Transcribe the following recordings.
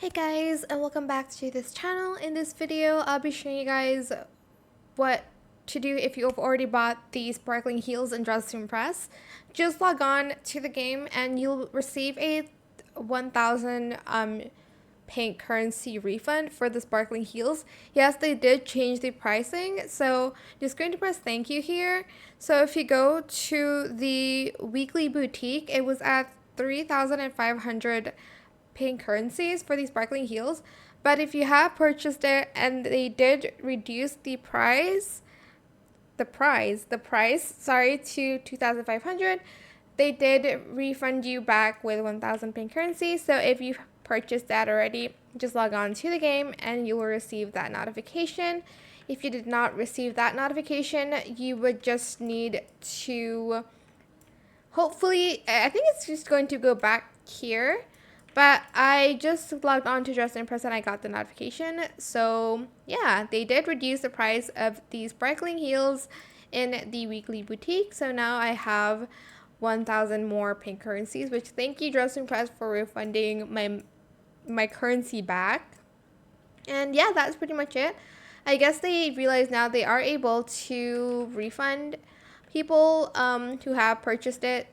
Hey guys, and welcome back to this channel. In this video, I'll be showing you guys what to do if you've already bought the sparkling heels and dress to impress. Just log on to the game and you'll receive a 1,000 pink currency refund for the sparkling heels. Yes, they did change the pricing, so just going to press thank you here. So if you go to the weekly boutique, it was at 3,500 pink currencies for these sparkling heels, but if you have purchased it and they did reduce the price sorry, to 2,500, they did refund you back with 1,000 pink currency. So if you purchased that already, just log on to the game and you will receive that notification. If you did not receive that notification, you would just need to, hopefully, I think it's just going to go back here. But I just logged on to Dress to Impress and I got the notification. So yeah, they did reduce the price of these sparkling heels in the weekly boutique. So now I have 1,000 more pink currencies, which thank you Dress to Impress for refunding my currency back. And yeah, that's pretty much it. I guess they realize now they are able to refund people who have purchased it,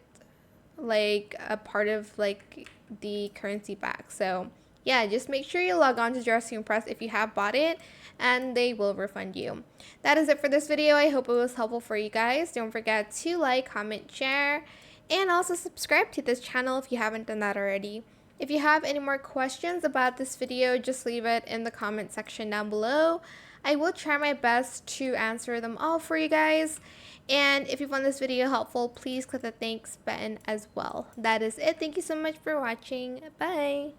like a part of like the currency back. So yeah, just make sure you log on to Dress to Impress if you have bought it and they will refund you. That is it for this video. I hope it was helpful for you guys. Don't forget to like, comment, share, and also subscribe to this channel if you haven't done that already. If you have any more questions about this video, just leave it in the comment section down below. I will try my best to answer them all for you guys. And if you found this video helpful, please click the thanks button as well. That is it. Thank you so much for watching. Bye.